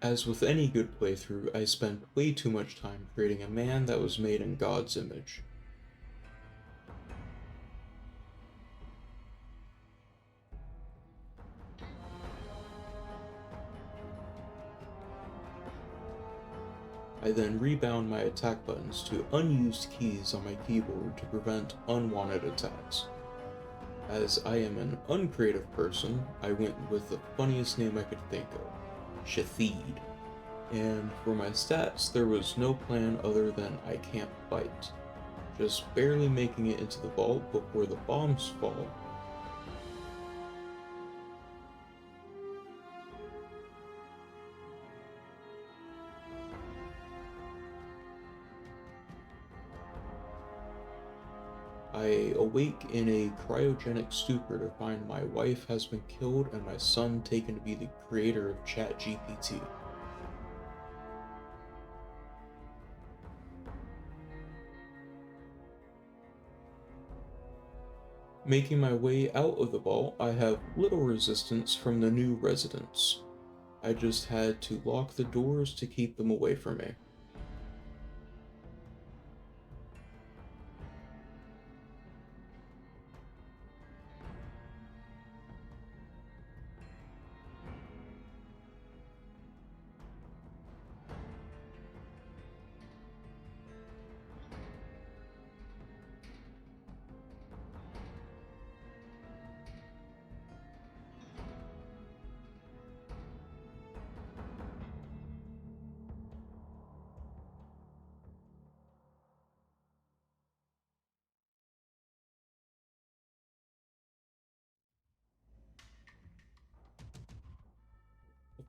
As with any good playthrough, I spent way too much time creating a man that was made in God's image. I then rebound my attack buttons to unused keys on my keyboard to prevent unwanted attacks. As I am an uncreative person, I went with the funniest name I could think of, Shathid. And for my stats, there was no plan other than I can't fight. Just barely making it into the vault before the bombs fall. I awake in a cryogenic stupor to find my wife has been killed and my son taken to be the creator of ChatGPT. Making my way out of the vault, I have little resistance from the new residents. I just had to lock the doors to keep them away from me.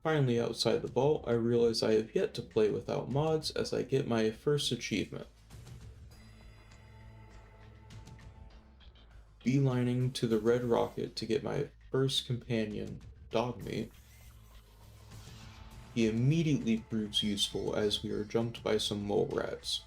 Finally outside the vault, I realize I have yet to play without mods as I get my first achievement. Beelining to the red rocket to get my first companion, Dogmeat. He immediately proves useful as we are jumped by some mole rats.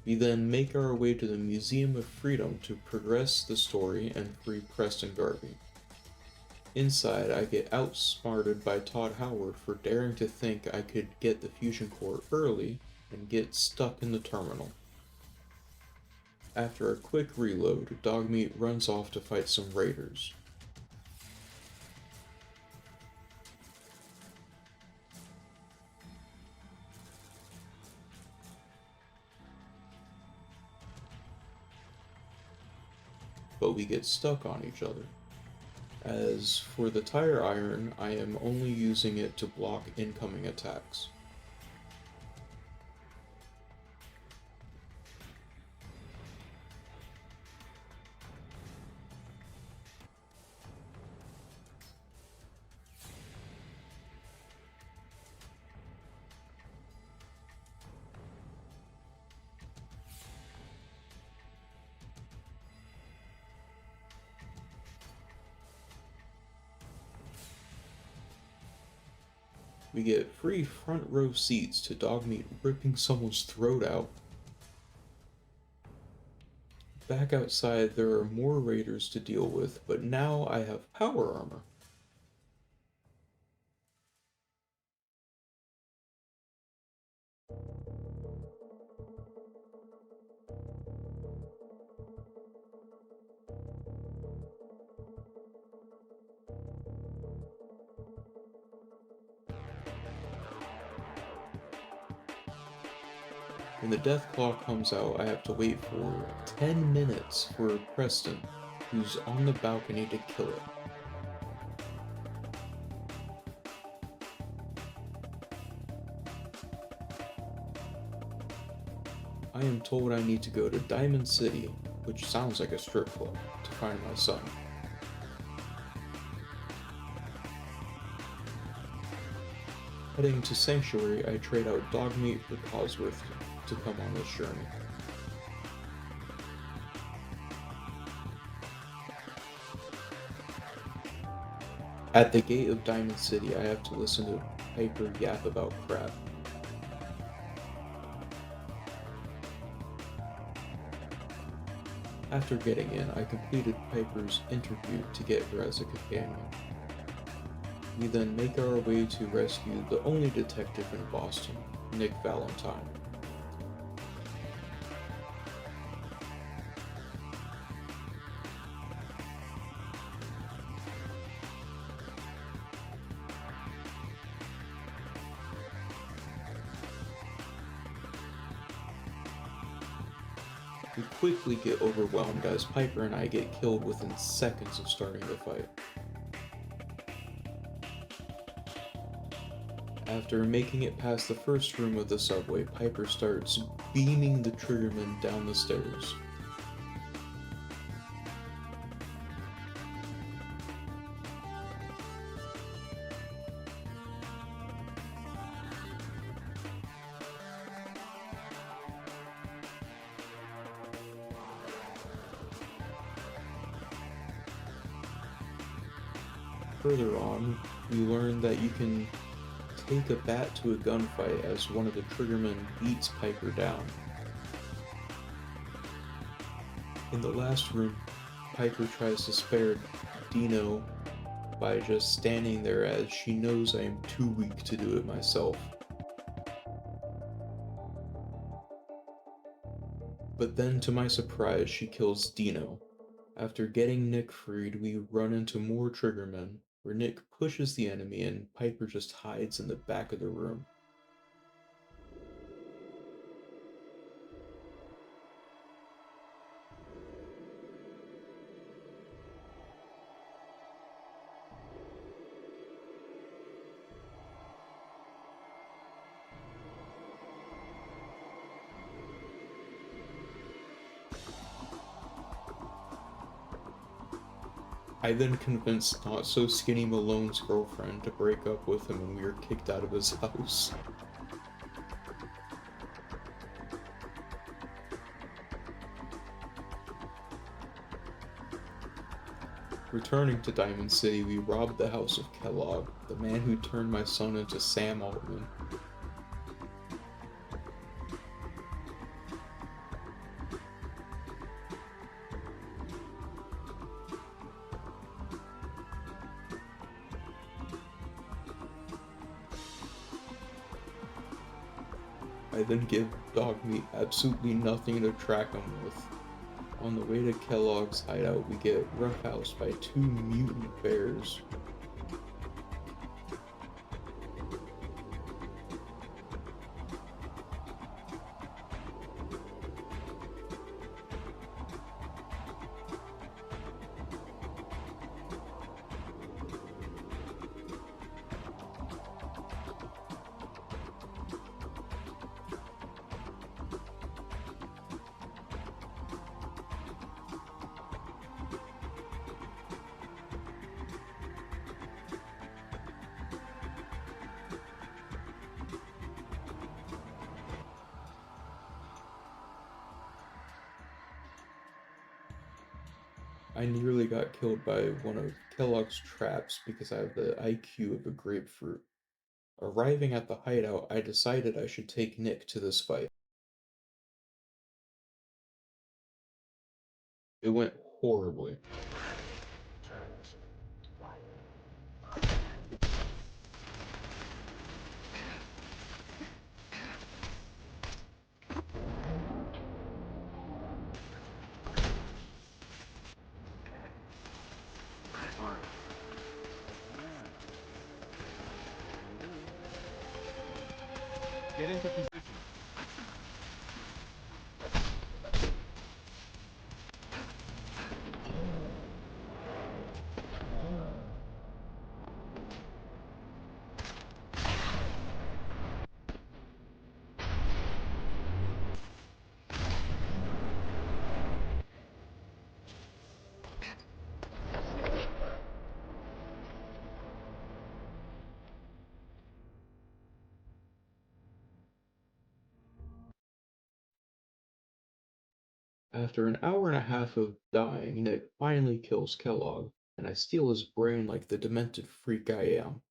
We then make our way to the Museum of Freedom to progress the story and free Preston Garvey. Inside, I get outsmarted by Todd Howard for daring to think I could get the fusion core early and get stuck in the terminal. After a quick reload, Dogmeat runs off to fight some raiders. But we get stuck on each other. As for the tire iron, I am only using it to block incoming attacks. We get free front row seats to Dogmeat ripping someone's throat out. Back outside, there are more raiders to deal with, but now I have power armor. When the death claw comes out, I have to wait for 10 minutes for Preston, who's on the balcony, to kill it. I am told I need to go to Diamond City, which sounds like a strip club, to find my son. Heading to Sanctuary, I trade out Dogmeat for Cosworth to come on this journey. At the gate of Diamond City, I have to listen to Piper yap about crap. After getting in, I completed Piper's interview to get her as a companion. We then make our way to rescue the only detective in Boston, Nick Valentine. We quickly get overwhelmed as Piper and I get killed within seconds of starting the fight. After making it past the first room of the subway, Piper starts beaming the triggerman down the stairs. Further on, we learn that you can take a bat to a gunfight as one of the triggermen beats Piper down. In the last room, Piper tries to spare Dino by just standing there as she knows I am too weak to do it myself. But then, to my surprise, she kills Dino. After getting Nick freed, we run into more triggermen, where Nick pushes the enemy and Piper just hides in the back of the room. I then convinced not so skinny Malone's girlfriend to break up with him and we were kicked out of his house. Returning to Diamond City, we robbed the house of Kellogg, the man who turned my son into Sam Altman. I then give Dog Meat absolutely nothing to track him with. On the way to Kellogg's hideout, we get roughhoused by two mutant bears. I nearly got killed by one of Kellogg's traps because I have the IQ of a grapefruit. Arriving at the hideout, I decided I should take Nick to this fight. It went horribly. Get into position. After an hour and a half of dying, Nick finally kills Kellogg, and I steal his brain like the demented freak I am.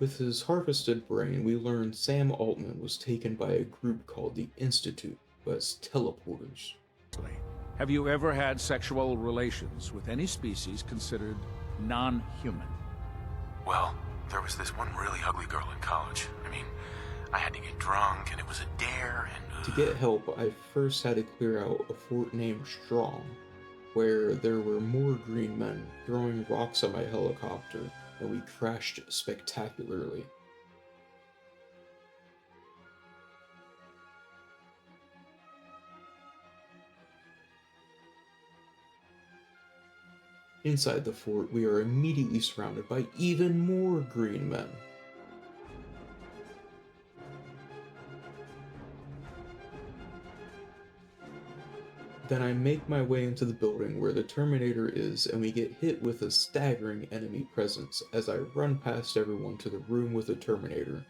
With his harvested brain, we learn Sam Altman was taken by a group called the Institute as teleporters. Have you ever had sexual relations with any species considered non-human? Well, there was this one really ugly girl in college. I mean, I had to get drunk, and it was a dare, and... To get help, I first had to clear out a fort named Strong, where there were more green men throwing rocks at my helicopter, and we crashed spectacularly. Inside the fort, we are immediately surrounded by even more green men. Then I make my way into the building where the Terminator is, and we get hit with a staggering enemy presence as I run past everyone to the room with the Terminator.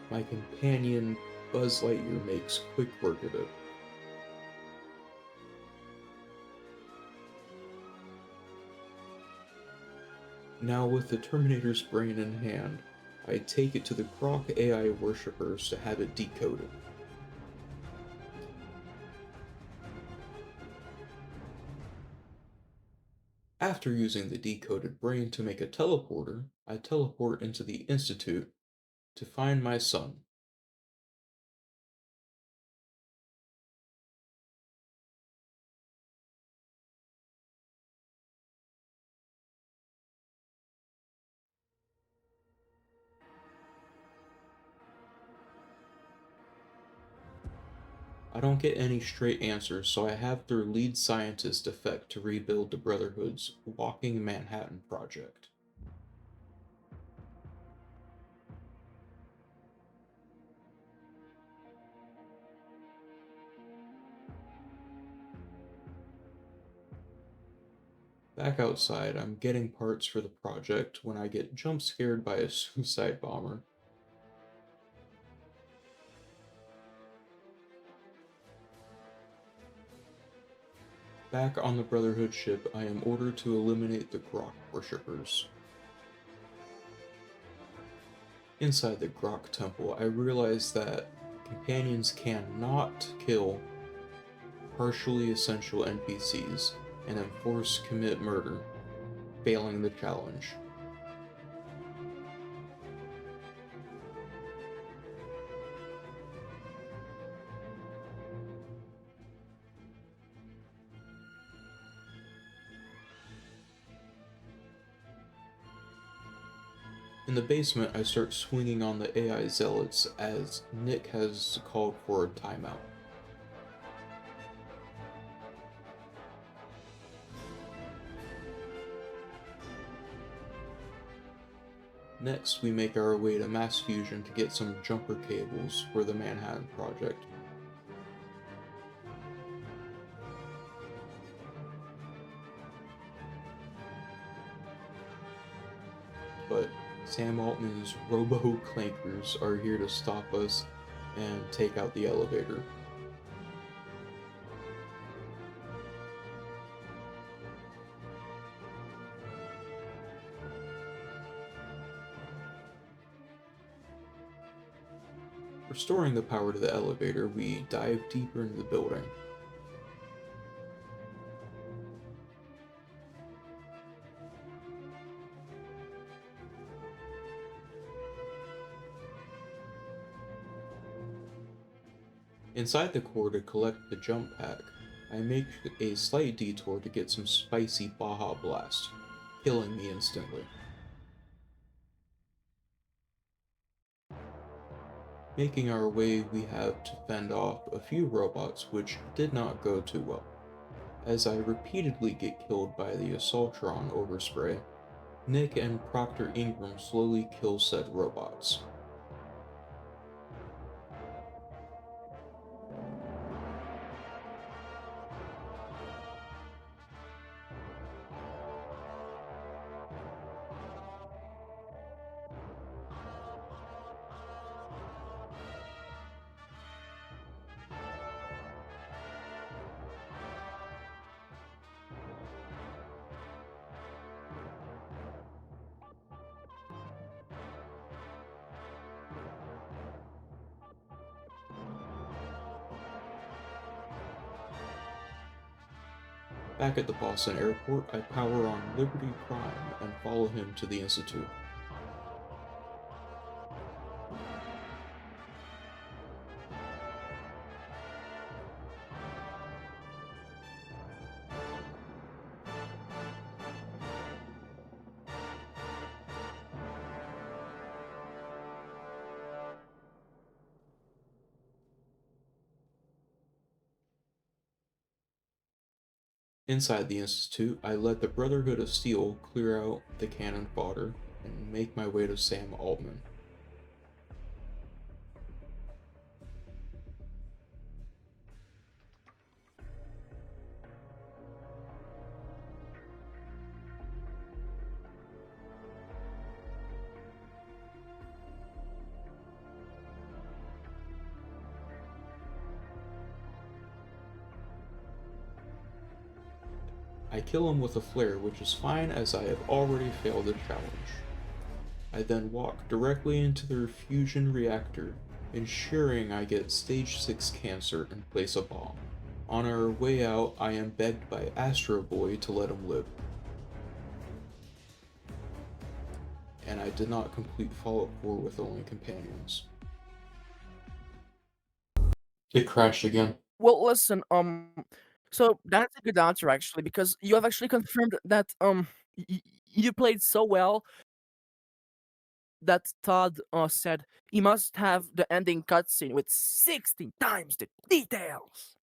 My companion, Buzz Lightyear, makes quick work of it. Now, with the Terminator's brain in hand, I take it to the Grok AI worshippers to have it decoded. After using the decoded brain to make a teleporter, I teleport into the Institute to find my son. I don't get any straight answers, so I have their lead scientist defect to rebuild the Brotherhood's Walking Manhattan project. Back outside, I'm getting parts for the project when I get jump scared by a suicide bomber. Back on the Brotherhood ship, I am ordered to eliminate the Grok worshippers. Inside the Grok temple, I realize that companions cannot kill partially essential NPCs and am forced to commit murder, failing the challenge. In the basement, I start swinging on the AI zealots as Nick has called for a timeout. Next, we make our way to Mass Fusion to get some jumper cables for the Manhattan Project. But Sam Altman's robo-clankers are here to stop us and take out the elevator. Restoring the power to the elevator, we dive deeper into the building. Inside the core to collect the jump pack, I make a slight detour to get some spicy Baja Blast, killing me instantly. Making our way, we have to fend off a few robots, which did not go too well, as I repeatedly get killed by the Assaultron overspray. Nick and Proctor Ingram slowly kill said robots. Back at the Boston airport, I power on Liberty Prime and follow him to the Institute. Inside the Institute, I let the Brotherhood of Steel clear out the cannon fodder and make my way to Sam Altman. I kill him with a flare, which is fine as I have already failed the challenge. I then walk directly into the fusion reactor, ensuring I get stage 6 cancer and place a bomb. On our way out, I am begged by Astro Boy to let him live. And I did not complete Fallout 4 with only companions. It crashed again. Well, listen, so that's a good answer actually, because you have actually confirmed that you played so well that Todd said he must have the ending cutscene with 16 times the details.